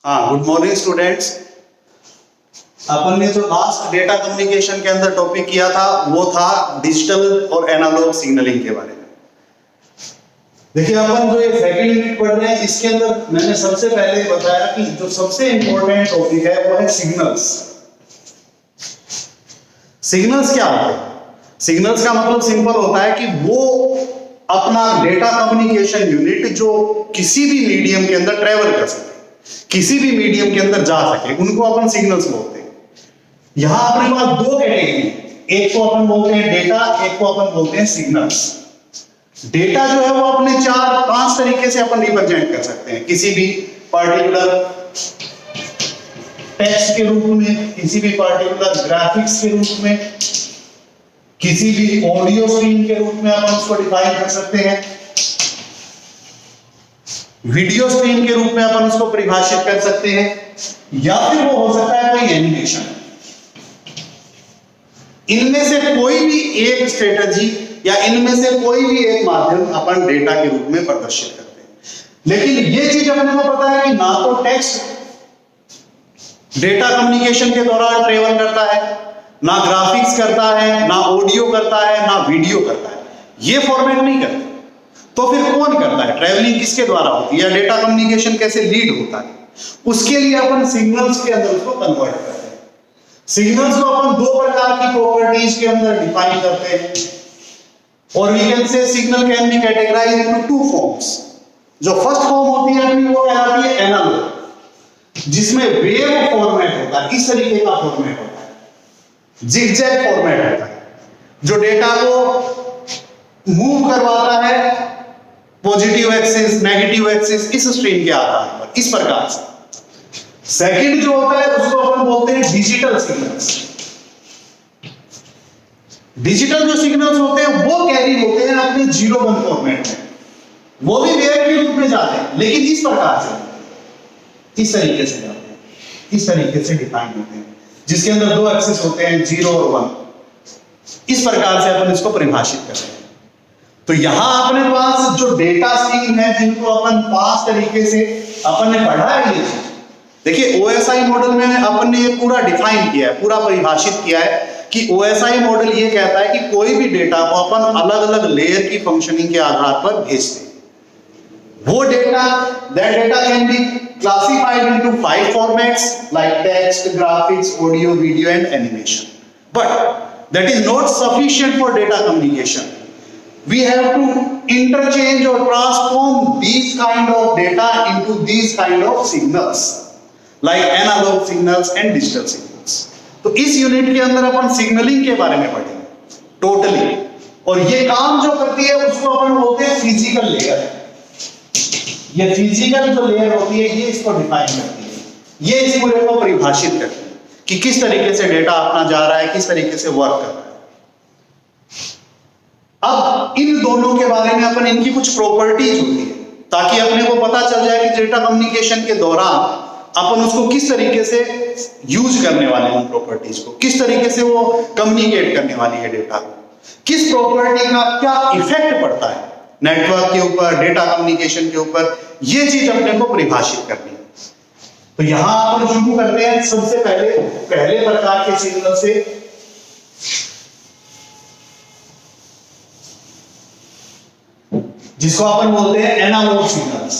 हाँ, good morning students. अपन ने जो लास्ट डेटा कम्युनिकेशन के अंदर टॉपिक किया था वो था डिजिटल और एनालॉग सिग्नलिंग के बारे में। देखिए अपन जो ये सेकंड यूनिट पढ़ रहे हैं इसके अंदर मैंने सबसे पहले बताया कि जो सबसे इंपॉर्टेंट टॉपिक है वो है सिग्नल्स। सिग्नल्स क्या होते हैं? सिग्नल्स का मतलब सिंपल होता है कि वो अपना डेटा कम्युनिकेशन यूनिट जो किसी भी मीडियम के अंदर ट्रेवल कर सके, किसी भी मीडियम के अंदर जा सके, उनको अपन सिग्नल्स बोलते हैं। यहां अपने पास दो कैटेगरी, एक को अपन बोलते हैं डेटा, एक को अपन बोलते हैं सिग्नल्स। डेटा जो है वो अपने 4-5 तरीके से अपन रिप्रेजेंट कर सकते हैं, किसी भी पार्टिकुलर टेक्स्ट के रूप में, किसी भी पार्टिकुलर ग्राफिक्स के रूप में, किसी भी ऑडियो स्ट्रीम के रूप में अपन उसको डिफाइन कर सकते हैं, वीडियो स्ट्रीम के रूप में अपन उसको परिभाषित कर सकते हैं, या फिर वो हो सकता है कोई एनिमेशन। इनमें से कोई भी एक स्ट्रेटजी या इनमें से कोई भी एक माध्यम अपन डेटा के रूप में प्रदर्शित करते हैं। लेकिन ये चीज अपने को पता है कि ना तो टेक्स्ट डेटा कम्युनिकेशन के दौरान ट्रेवल करता है, ना ग्राफिक्स करता है, ना ऑडियो करता है, ना वीडियो करता है, ये फॉर्मेट नहीं करते। तो फिर कौन करता है? ट्रेवलिंग किसके द्वारा होती है या डेटा कम्युनिकेशन कैसे लीड होता है? उसके लिए अपन सिग्नल्स के अंदर उसको कन्वर्ट करते हैं। सिग्नल्स को अपन दो प्रकार की प्रॉपर्टीज के अंदर डिफाइन करते हैं, और we can say signal can be categorised into two forms. जो फर्स्ट फॉर्म होती है अपनी वो कहलाती है एनालॉग, जिसमें वेव फॉर्मेट होता है, इस तरीके का फॉर्मेट होता है, जिगजैग फॉर्मेट होता है, जो डेटा को मूव करवाता है पॉजिटिव एक्सिस, नेगेटिव एक्सिस, इस स्ट्रीम के आधार पर, इस प्रकार से। सेकंड जो होता है उसको अपन बोलते हैं डिजिटल सिग्नल्स। डिजिटल जो सिग्नल्स होते हैं वो कैरी होते हैं अपने 0-1 फॉर्मेट में, वो भी वेव के रूप में जाते हैं, लेकिन इस प्रकार से, इस तरीके से जाते हैं, इस तरीके से डिफाइन होते हैं, जिसके अंदर दो एक्सिस होते हैं 0 और 1। इस प्रकार से अपन इसको परिभाषित करते हैं। तो यहां अपने पास जो डेटा स्ट्रीम है, जिनको अपन 5 तरीके से अपन ने पढ़ा है, ये देखिए ओएसआई मॉडल में अपन ने ये पूरा डिफाइन किया है, पूरा परिभाषित किया है कि ओएसआई मॉडल ये कहता है कि कोई भी डेटा को अपन अलग अलग लेयर की फंक्शनिंग के आधार पर भेजते हैं। वो data, that data can be classified into 5 formats like text, graphics, audio, video and animation. But that is not sufficient for data communication. We have to interchange or transform these kind of data into these kind of signals, like analog signals and digital signals. तो इस unit के अंदर अपन signalling के बारे में पढ़ेंगे totally, और ये काम जो करती है उसको अपन बोलते हैं फिजिकल लेयर। ये फिजिकल जो लेयर होती है ये इसको डिफाइन करती है, ये इस पूरे को परिभाषित करती है कि किस तरीके से डेटा अपना जा रहा है, किस तरीके से वर्क कर रहा है। अब इन दोनों के बारे में अपन इनकी कुछ प्रॉपर्टीज होती है, ताकि अपने को पता चल जाए कि डेटा कम्युनिकेशन के दौरान अपन उसको किस तरीके से यूज करने वाले हैं, उन प्रॉपर्टीज को किस तरीके से वो कम्युनिकेट करने वाली है डेटा को, किस प्रॉपर्टी का क्या इफेक्ट पड़ता है नेटवर्क के ऊपर, डेटा कम्युनिकेशन के ऊपर, ये चीज अपने को परिभाषित करनी है। तो यहां अपन शुरू करते हैं सबसे पहले प्रकार के सिग्नल से, जिसको अपन बोलते हैं एनालॉग सिग्नल्स।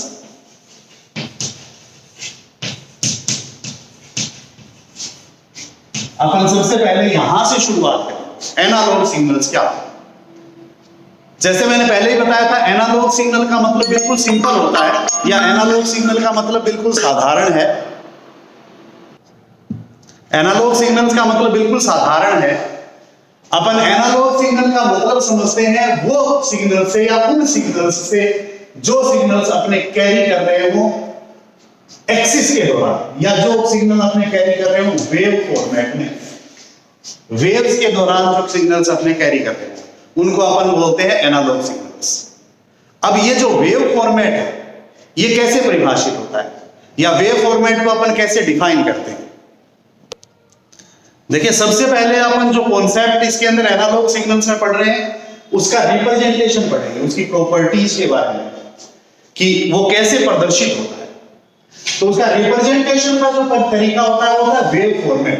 अपन सबसे पहले यहां से शुरुआत करें। एनालॉग सिग्नल्स क्या है? जैसे मैंने पहले ही बताया था, एनालॉग सिग्नल का मतलब बिल्कुल सिंपल होता है, या एनालॉग सिग्नल का मतलब बिल्कुल साधारण है। एनालॉग सिग्नल्स का मतलब बिल्कुल साधारण है। अपन एनालॉग सिग्नल का मतलब समझते हैं वो सिग्नल से या उन सिग्नल्स से जो सिग्नल्स अपने कैरी कर रहे हैं वो एक्सिस के दौरान, या जो सिग्नल अपने कैरी कर रहे हो वेव फॉर्मेट में, वेव्स के दौरान जो सिग्नल्स अपने कैरी कर रहे हैं उनको अपन बोलते हैं एनालॉग सिग्नल्स। अब ये जो वेव फॉर्मेट है ये कैसे परिभाषित होता है, या वेव फॉर्मेट को अपन कैसे डिफाइन करते हैं? देखिए सबसे पहले अपन जो कॉन्सेप्ट इसके अंदर एनालॉग सिग्नल्स में पढ़ रहे हैं उसका रिप्रेजेंटेशन पढ़ेंगे, उसकी प्रॉपर्टीज के बारे में कि वो कैसे प्रदर्शित होता है। तो उसका रिप्रेजेंटेशन का जो तरीका होता है वो होता है वेव फॉर्मेट।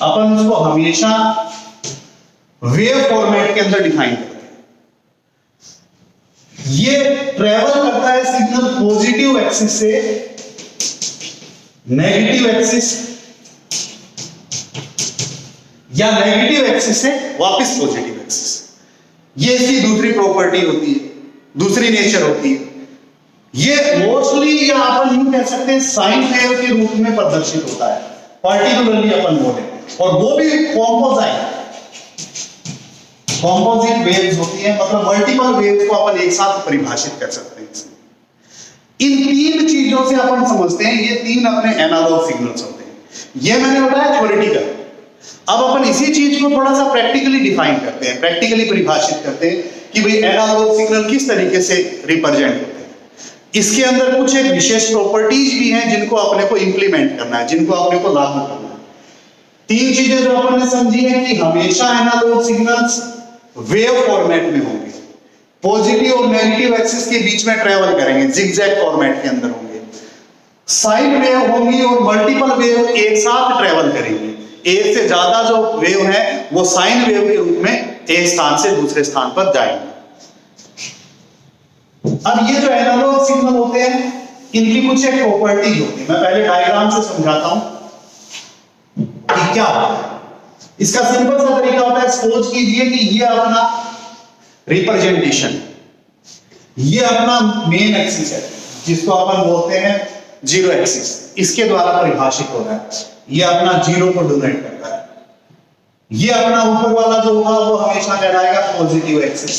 अपन उसको हमेशा वेव फॉर्मेट के अंदर डिफाइन करते हैं। ये ट्रेवल करता है सिग्नल पॉजिटिव एक्सिस से नेगेटिव एक्सिस या नेगेटिव एक्सिस से वापस पॉजिटिव एक्सिस। ये इसकी दूसरी प्रॉपर्टी होती है, दूसरी नेचर होती है। ये मोस्टली या अपन यूं कह सकते हैं साइन वेव के रूप में प्रदर्शित होता है, पर्टिकुलरली अपन बोले, और वो भी कॉम्पोजिट वेव्स होती है, मतलब मल्टीपल वेव्स को अपन एक साथ परिभाषित कर सकते हैं। इन तीन चीजों से अपन समझते हैं, ये तीन अपने एनालॉग सिग्नल्स होते हैं। ये मैंने बताया थ्योरेटिकल। अब अपन इसी चीज को थोड़ा सा प्रैक्टिकली डिफाइन करते हैं, प्रैक्टिकली परिभाषित करते हैं कि भाई एनालॉग सिग्नल किस तरीके से रिप्रेजेंट होते हैं। इसके अंदर कुछ एक विशेष प्रॉपर्टीज भी हैं जिनको अपने को इंप्लीमेंट करना है, जिनको अपने को लागू करना है। तीन चीजें जो अपन ने समझी है कि हमेशा एनालॉग सिग्नल्स वेव फॉर्मेट में होंगे, पॉजिटिव और नेगेटिव एक्सिस के बीच में ट्रेवल करेंगे, जिगजैग फॉर्मेट के अंदर होंगे, साइन वेव होंगी और मल्टीपल वेव एक साथ ट्रेवल करेंगी। एक से ज्यादा जो वेव है वो साइन वेव के रूप में एक स्थान से दूसरे स्थान पर जाएंगे। अब ये जो एनालॉग सिग्नल होते हैं इनकी कुछ एक प्रॉपर्टीज होती है। मैं पहले डायग्राम से समझाता हूं कि क्या होता है। इसका सिंपल सा तरीका होता है, सपोज कीजिए कि ये अपना रिप्रेजेंटेशन, ये अपना मेन एक्सिस है जिसको अपन बोलते हैं जीरो एक्सिस, इसके द्वारा परिभाषित हो रहा है। ये अपना जीरो को डोनेट करता है। ये अपना ऊपर वाला जो होगा वो हमेशा कहलाएगा पॉजिटिव एक्सिस,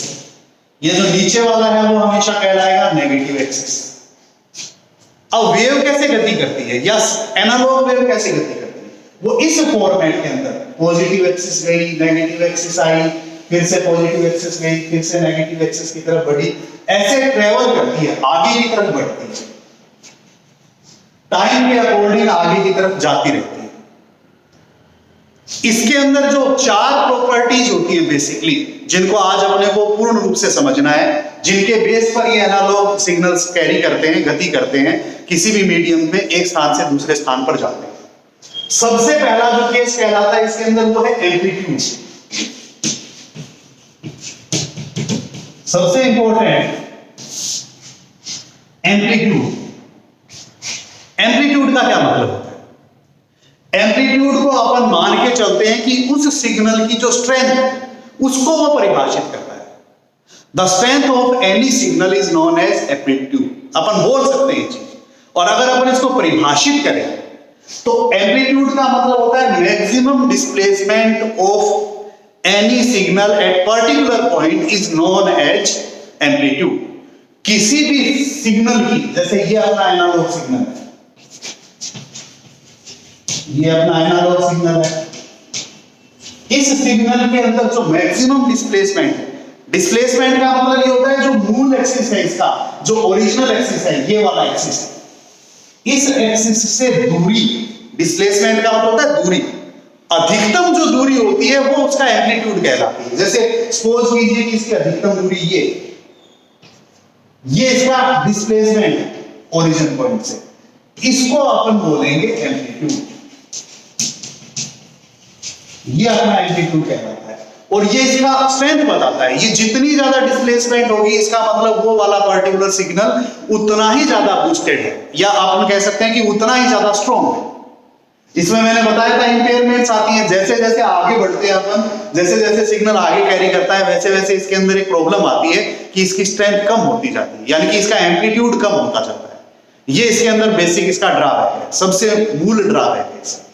ये जो नीचे वाला है वो हमेशा कहलाएगा नेगेटिव एक्सिस। अब वेव कैसे गति करती है, यस एनालॉग वेव कैसे गति करती है, वो इस फॉर्मेट के अंदर पॉजिटिव एक्सिस गई, नेगेटिव एक्सिस आई, फिर से पॉजिटिव एक्सिस गई, फिर से नेगेटिव एक्सिस की तरफ बढ़ी, ऐसे ट्रेवल करती है, आगे की तरफ बढ़ती है, टाइम के अकॉर्डिंग आगे की तरफ जाती रहती है। इसके अंदर जो चार प्रॉपर्टीज होती है बेसिकली, जिनको आज अपने को पूर्ण रूप से समझना है, जिनके बेस पर ये एनालॉग सिग्नल्स कैरी करते हैं, गति करते हैं, किसी भी मीडियम में एक स्थान से दूसरे स्थान पर जाते हैं। सबसे पहला जो केस कहलाता है इसके अंदर वो है एम्पलीट्यूड। सबसे इंपॉर्टेंट एम्पलीट्यूड। एम्पलीट्यूड का क्या मतलब होता है? एम्पलीट्यूड को अपन मान के चलते हैं कि उस सिग्नल की जो स्ट्रेंथ है उसको वो परिभाषित करता है। The strength of any signal is known as amplitude. अपन बोल सकते हैं ये चीज, और अगर अपन इसको परिभाषित करें तो एम्पलीट्यूड का मतलब होता है maximum displacement of any signal at particular point is known as amplitude. किसी भी सिग्नल की, जैसे ये अपना एनालॉग सिग्नल है, ये अपना एनालॉग सिग्नल है, इस सिग्नल के अंदर जो मैक्सिमम डिस्प्लेसमेंट है, डिस्प्लेसमेंट का मतलब ये होता है जो मूल एक्सिस है इसका, जो ओरिजिनल एक्सिस है, ये वाला एक्सिस, इस एक्सिस से दूरी, डिस्प्लेसमेंट का मतलब होता है दूरी, अधिकतम जो दूरी होती है वो उसका एम्पलीट्यूड कहलाती है। जैसे सपोज कीजिए कि इसकी अधिकतम दूरी ये इसका डिस्प्लेसमेंट है ओरिजिन पॉइंट से, इसको अपन बोलेंगे एम्पलीट्यूड। ये अपना एम्पलीट्यूड कहलाता है, और ये इसका स्ट्रेंथ बताता है। ये जितनी ज्यादा डिस्प्लेसमेंट होगी इसका मतलब वो वाला पर्टिकुलर सिग्नल उतना ही ज्यादा बूस्टेड है, या अपन कह सकते हैं कि उतना ही ज्यादा स्ट्रॉन्ग है। इसमें मैंने बताया था इंपेयरमेंट्स आती हैं, जैसे जैसे आगे बढ़ते हैं अपन, जैसे जैसे सिग्नल आगे कैरी करता है वैसे वैसे इसके अंदर एक प्रॉब्लम आती है कि इसकी स्ट्रेंथ कम होती जाती है, यानी कि इसका एम्पलीट्यूड कम होता जाता है। ये इसके अंदर बेसिक इसका ड्रॉबैक है, सबसे मूल ड्रॉबैक है इसका।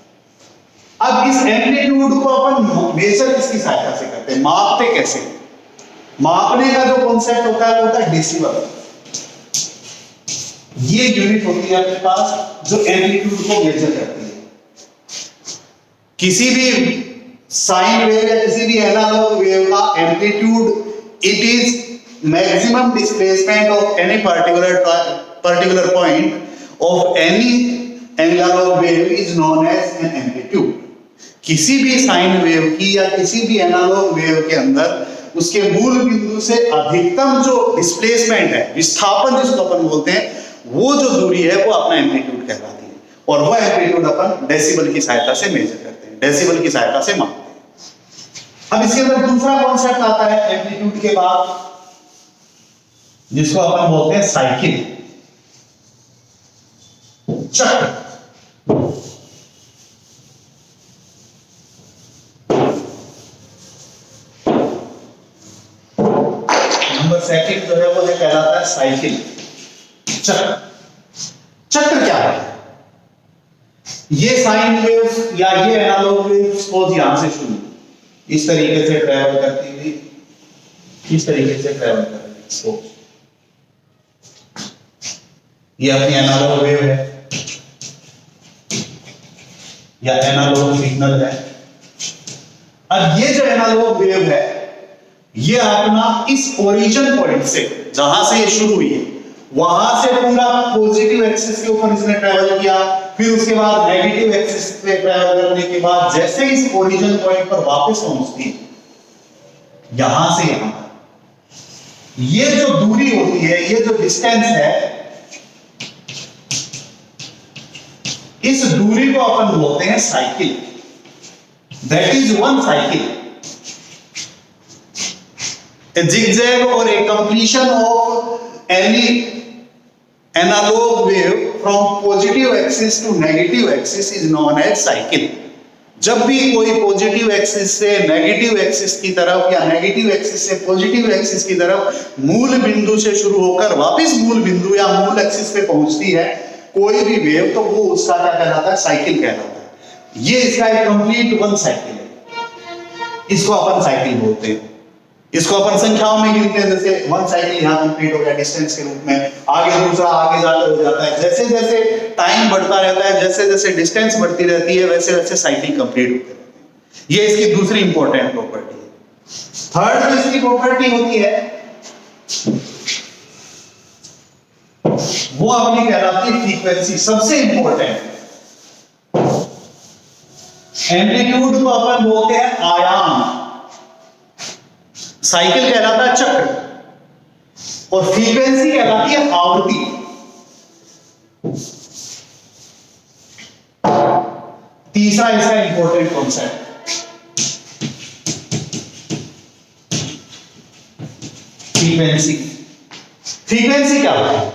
अब इस एम्पलीट्यूड को अपन मेजर किसकी सहायता से करते हैं, मापते कैसे? मापने का जो कॉन्सेप्ट होता है वो होता है डेसिबल। ये यूनिट होती है अपने पास जो एम्पलीट्यूड को मेजर करती है। किसी भी साइन वेव या किसी भी एनालॉग वेव का amplitude it is maximum displacement of any particular point of any analogue wave is known as an amplitude. किसी भी साइन वेव की या किसी भी एनालॉग वेव के अंदर उसके मूल बिंदु से अधिकतम जो डिस्प्लेसमेंट है, विस्थापन जिसको अपन बोलते हैं, वो जो दूरी है वो अपना एम्पलीट्यूड कहलाती है, और वो एम्पलीट्यूड अपन डेसिबल की सहायता से मेजर करते हैं, डेसिबल की सहायता से मापते हैं। अब इसके अंदर दूसरा कॉन्सेप्ट आता है एम्पलीट्यूड के बाद, जिसको अपन बोलते हैं साइकिल, चक्र। नंबर सेकंड जो है वो कहलाता है साइकिल, चक्र। चक्र क्या है? ये साइन वेव्स या ये एनालॉग वेव्स सपोज यहां से शुरू इस तरीके से ट्रैवल करती हुई इस तरीके से ट्रैवल कर रही है, सपोज ये अपनी एनालॉग वेव है या एनालॉग सिग्नल है। अब ये जो एनालॉग वेव है ये अपना इस ओरिजिन पॉइंट से, जहां से ये शुरू हुई है, वहां से पूरा पॉजिटिव एक्सिस के ऊपर इसने ट्रैवल किया, फिर उसके बाद नेगेटिव एक्सिस पे ट्रैवल करने के बाद जैसे इस ओरिजिन पॉइंट पर वापस पहुंचती है, यहां से यहां ये जो दूरी होती है, ये जो डिस्टेंस है, इस दूरी को अपन बोलते हैं cycle. That is one cycle. A zigzag or a completion of any analog wave from positive axis to negative axis is known as cycle. जब भी कोई पॉजिटिव एक्सिस से नेगेटिव एक्सिस की तरफ या नेगेटिव एक्सिस से पॉजिटिव एक्सिस की तरफ मूल बिंदु से शुरू होकर वापस मूल बिंदु या मूल एक्सिस पे पहुंचती है कोई भी वेव, तो वो उसका क्या कहलाता है? साइकिल कहलाता है। ये इसका एक कंप्लीट वन साइकिल है, इसको अपन साइकिल बोलते हैं। इसको अपन संख्याओं में गिनते हैं, जैसे वन साइकिल यहाँ कंप्लीट हो गया डिस्टेंस के रूप में, आगे दूसरा आगे जाकर हो जाता है। जैसे जैसे टाइम बढ़ता रहता है, जैसे जैसे डिस्टेंस बढ़ती रहती है, वैसे वैसे साइकिल कंप्लीट होते रहते हैं। ये इसकी दूसरी इंपॉर्टेंट प्रॉपर्टी है। थर्ड जो इसकी प्रॉपर्टी होती है वो अपनी कहलाती है फ्रीक्वेंसी। सबसे इंपॉर्टेंट एम्पलीट्यूड को अपन बोलते हैं आयाम, साइकिल कहलाता है चक्र, और फ्रीक्वेंसी कहलाती है आवृत्ति। तीसरा इसका इंपॉर्टेंट कॉन्सेप्ट फ्रीक्वेंसी। फ्रीक्वेंसी क्या होती है?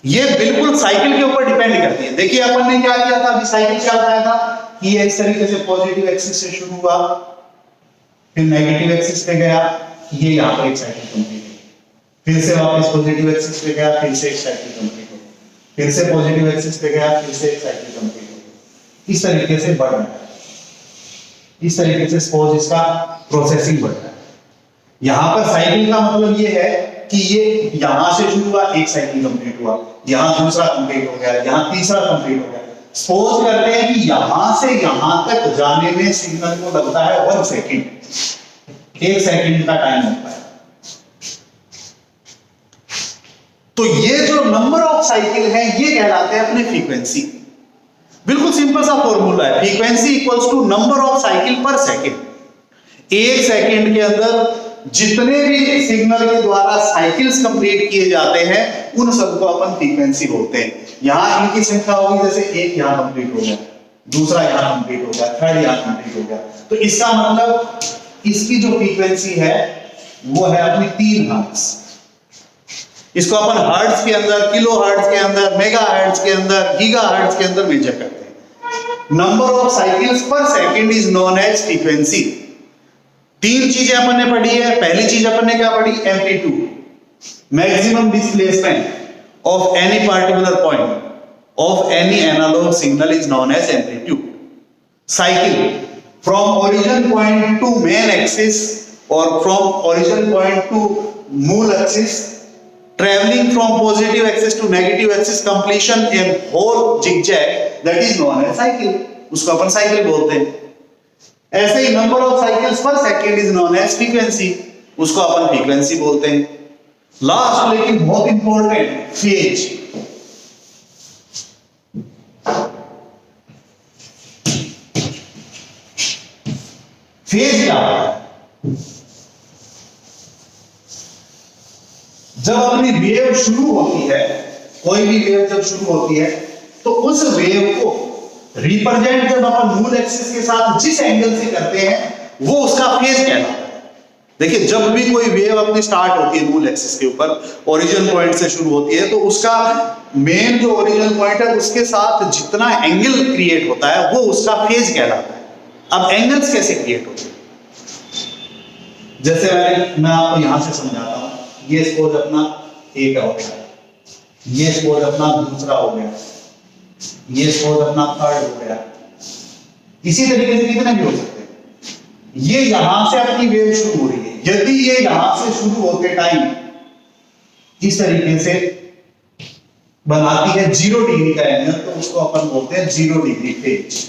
ये बिल्कुल साइकिल के ऊपर डिपेंड करती है। देखिए अपन ने क्या किया था, अभी साइकिल क्या बताया था कि ये इस तरीके से पॉजिटिव एक्सिस से शुरू हुआ, फिर नेगेटिव एक्सिस पे गया, ये यहां पर एक साइकिल कंप्लीट हो गई, फिर से वापस पॉजिटिव एक्सिस पे गया, फिर से एक साइकिल कंप्लीट हो गई, फिर से पॉजिटिव एक्सिस पे गया, फिर से एक साइकिल कंप्लीट हो गई। इस तरीके से बढ़ रहा है, इस तरीके से सपोज इसका प्रोसेसिंग बढ़ रहा है। यहां पर साइकिल का मतलब ये है कि ये यहां से शुरू हुआ, एक साइकिल कंप्लीट हुआ, यहां दूसरा कंप्लीट हो गया, यहां तीसरा कंप्लीट हो गया। सपोज करते हैं कि यहां से यहां तक जाने में सिग्नल को लगता है 1 सेकंड, 1 सेकंड का टाइम होता है। तो ये जो नंबर ऑफ साइकिल है ये कहलाते हैं अपने फ्रीक्वेंसी। बिल्कुल सिंपल सा फॉर्मूला है, frequency equals to number of cycle per second. 1 second के अंदर जितने भी सिग्नल के द्वारा साइकिल्स कंप्लीट किए जाते हैं उन सबको अपन फ्रीक्वेंसी बोलते हैं। यहां इनकी संख्या होगी, जैसे एक यहां कंप्लीट हो गया, दूसरा यहां कंप्लीट हो गया, थर्ड यहां कंप्लीट हो गया, तो इसका मतलब इसकी जो फ्रीक्वेंसी है वो है अपनी 3 हर्ट्ज। इसको अपन हर्ट्ज के अंदर, किलो हर्ट्ज के अंदर, मेगा हर्ट्ज के अंदर, गीगा हर्ट्ज के अंदर मेजर करते हैं। Number of cycles per second is known as frequency. 3 चीजें अपन ने पढ़ी है। पहली चीज अपन ने क्या पढ़ी? Amplitude, maximum displacement of any particular point of any analogue signal is known as amplitude. Cycle, from origin point to main axis or from origin point to मूल axis, traveling from positive axis to negative axis, completion a whole zigzag, that is known as cycle. उसको अपन cycle बोलते हैं। ऐसे ही number of cycles per second is known as frequency, उसको अपन frequency बोलते हैं। लास्ट लेकिन बहुत इंपॉर्टेंट, फेज। फेज क्या है? जब अपनी वेव शुरू होती है कोई भी वेव जब शुरू होती है तो उस वेव को रिप्रेजेंट जब अपन मूल एक्सिस के साथ जिस एंगल से करते हैं वो उसका फेज कहलाता है। देखिए जब भी कोई वेव अपनी स्टार्ट होती है मूल एक्सिस के ऊपर, ओरिजिन पॉइंट से शुरू होती है, तो उसका मेन जो ओरिजिन पॉइंट है उसके साथ जितना एंगल क्रिएट होता है वो उसका फेज कहलाता है। अब एंगल्स कैसे क्रिएट होते हैं, जैसे मैं आपको यहां से समझाता हूं। ये सपोज अपना एक हो गया, ये सपोज अपना दूसरा हो गया, ये सपोज अपना थर्ड हो गया। इसी तरीके से कितने भी हो सकते हैं। ये यहां से अपनी वेव शुरू हो रही है, यदि ये यहां से शुरू होते टाइम इस तरीके से बनाती है 0 डिग्री का एंगल, तो उसको अपन बोलते हैं 0 डिग्री फेज।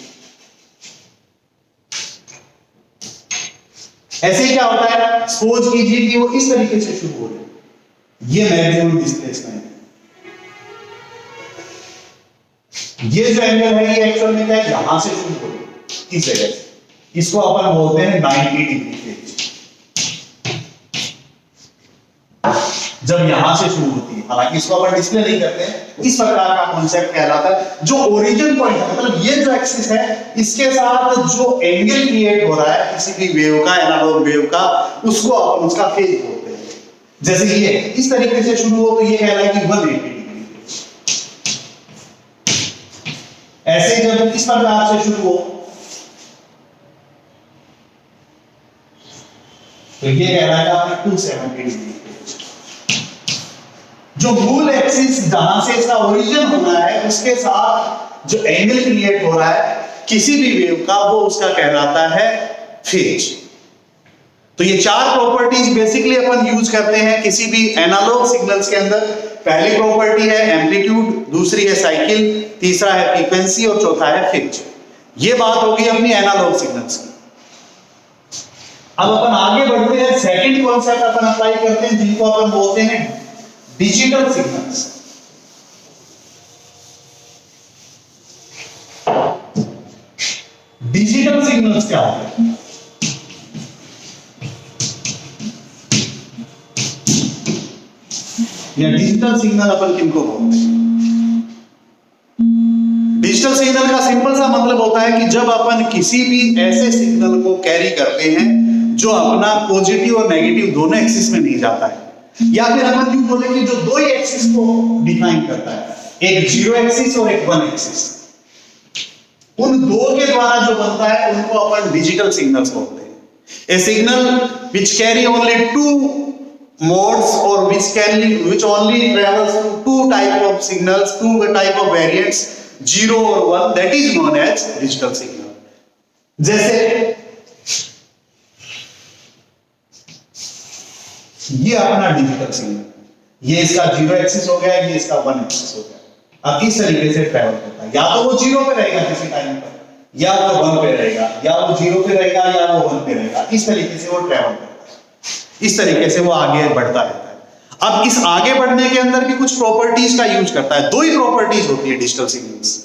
ऐसे क्या होता है, सपोज कीजिए कि वो इस तरीके से शुरू हो रही है, ये मैक्सिमम डिस्प्लेसमेंट, ये जो एंगल है ये एक्चुअल में क्या है, यहां से शुरू हो रही है इस जगह से, इसको अपन बोलते हैं 90 डिग्री फेज। जब यहां से शुरू होती है, हालांकि इसको अपन डिस्प्ले नहीं करते हैं, इस प्रकार का कॉन्सेप्ट कहलाता है। जो ओरिजिन पॉइंट है, मतलब ये जो एक्सिस है, इसके साथ जो एंगल क्रिएट हो रहा है किसी भी वेव का, एनालॉग वेव का, उसको अपन उसका फेज बोलते हैं। जैसे ये इस तरीके से शुरू हो तो ये कहलाएगी 180 डिग्री। ऐसे जब इस प्रकार से शुरू हो तो ये कहलाएगा अपना 270 डिग्री। जो मूल एक्सिस जहां से इसका ओरिजिन होना है उसके साथ जो एंगल क्रिएट हो रहा है किसी भी वेव का, वो उसका कहलाता है फेज। तो ये 4 प्रॉपर्टीज बेसिकली अपन यूज करते हैं किसी भी एनालॉग सिग्नल्स के अंदर। पहली प्रॉपर्टी है एम्पलीट्यूड, दूसरी है साइकिल, तीसरा है फ्रीक्वेंसी और चौथा है फेज। ये बात होगी अपनी एनालॉग सिग्नल्स की। अब अपन आगे बढ़ते हैं, सेकंड कॉन्सेप्ट अपन अप्लाई करते हैं जिनको अपन बोलते हैं डिजिटल सिग्नल्स। डिजिटल सिग्नल्स क्या होते हैं? या डिजिटल सिग्नल अपन किनको बोलते हैं? डिजिटल सिग्नल का सिंपल सा मतलब होता है कि जब अपन किसी भी ऐसे सिग्नल को कैरी करते हैं जो अपना पॉजिटिव और नेगेटिव दोनों एक्सिस में नहीं जाता है, या फिर हम यूं बोले कि जो दो ही एक्सिस को डिफाइन करता है, एक 0 एक्सिस और एक 1 एक्सिस, उन दो के द्वारा जो बनता है उनको अपन डिजिटल सिग्नल्स बोलते हैं। ए signal which carry only 2 modes or which only travels through 2 type of signals, 2 type of variants, 0 और 1, that is known as digital signal। जैसे ये अपना डिजिटल सिग्नल, ये इसका 0 एक्सिस हो गया, ये इसका 1 एक्सिस हो गया। अब इस तरीके से ट्रैवल करता है, या तो वो 0 पे रहेगा किसी टाइम पर, या वो 1 पे रहेगा, या वो 0 पे रहेगा, या वो 1 पे रहेगा। इस तरीके से वो ट्रैवल करता है, इस तरीके से वो आगे बढ़ता रहता है। अब इस आगे बढ़ने के अंदर भी कुछ प्रॉपर्टीज का यूज करता है। 2 ही प्रॉपर्टीज होती है डिजिटल सिग्नल्स,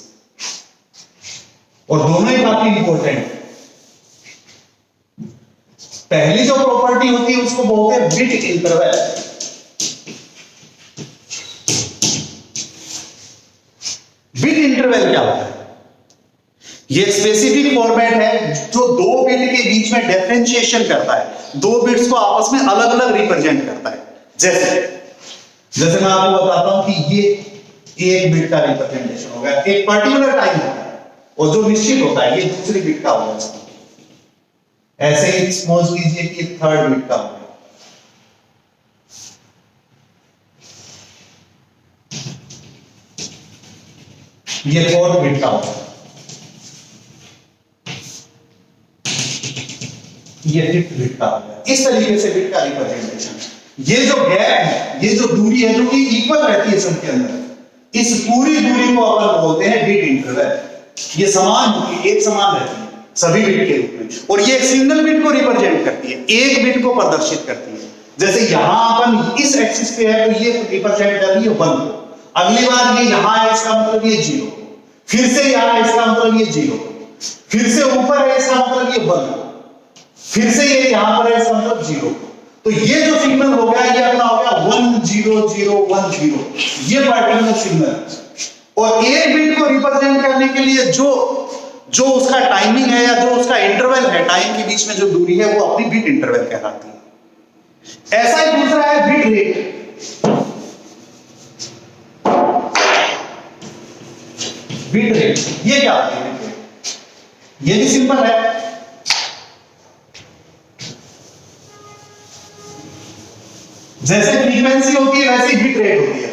और दोनों ही काफी इंपॉर्टेंट है। पहली जो प्रॉपर्टी होती है उसको बोलते हैं बिट इंटरवल। बिट इंटरवल क्या होता है? ये स्पेसिफिक फॉर्मेट है जो 2 बिट के बीच में डिफरेंशिएशन करता है, 2 बिट्स को आपस में अलग अलग रिप्रेजेंट करता है। जैसे मैं आपको बताता हूं कि ये 1 बिट का रिप्रेजेंटेशन हो गया, एक पर्टिकुलर टाइम होता है, और जो निश्चित होता है ये दूसरी बिट का होगा। ऐसे ही सपोज कीजिए कि 3rd बिट का होगा, ये 4th बिट का होगा, ये 5th बिट का होगा। इस तरीके से बिट का रिप्रेजेंटेशन। ये जो गैप है, ये जो दूरी है जो कि इक्वल रहती है सबके अंदर, इस पूरी दूरी को अपन बोलते हैं बिट इंटरवल। ये समान होती है, एक समान रहती है सभी बिट के रूप में, और ये एक सिंगल बिट को रिप्रेजेंट करती है, एक बिट को प्रदर्शित करती है। जैसे यहां अपन इस एक्सिस पे है तो ये रिप्रेजेंट कर रही है 1 को, अगली बार ये यहां है इसका मतलब ये 0, फिर से यहां है इसका मतलब ये 0, फिर से ऊपर है इसका मतलब ये 1, फिर से ये यहां पर है इसका मतलब 0। तो ये जो सिग्नल हो गया ये अपना हो गया 10010, ये पर्टिकुलर सिग्नल। और एक बिट को रिप्रेजेंट करने के लिए जो उसका टाइमिंग है या जो उसका इंटरवल है, टाइम के बीच में जो दूरी है, वो अपनी बिट इंटरवल कहलाती है। ऐसा ही दूसरा है बिट रेट। बिट रेट ये क्या होती है? ये भी सिंपल है। जैसे फ्रीक्वेंसी होती है वैसे बिट रेट होती है।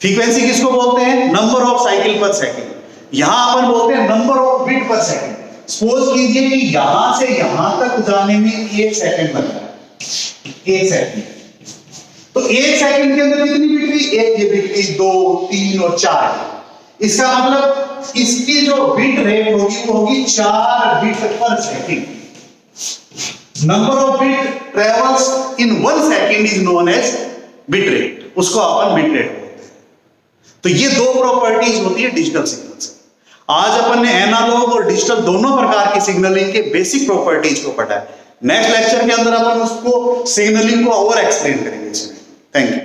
फ्रीक्वेंसी किसको बोलते हैं? Number of cycle per second. यहां अपन बोलते हैं number of bit per second. Suppose कीजिए कि यहां से यहां तक जाने में 1 सेकंड लगता है, 1 सेकंड। तो 1 सेकंड के अंदर कितनी बिट हुई? 1 ये बिट हुई, 2, 3 और 4। इसका मतलब इसकी जो बिट रेट होगी वो होगी 4 bit per second. Number of bit travels in 1 second is known as bit rate, उसको अपन बिट रेट बोलते हैं। तो ये दो प्रॉपर्टीज होती है डिजिटल सिग्नल्स। आज अपन ने एनालॉग और डिजिटल दोनों प्रकार के सिग्नलिंग के बेसिक प्रॉपर्टीज को पढ़ा है। नेक्स्ट लेक्चर के अंदर अपन उसको सिग्नलिंग को और एक्सप्लेन करेंगे इसमें। Thank you.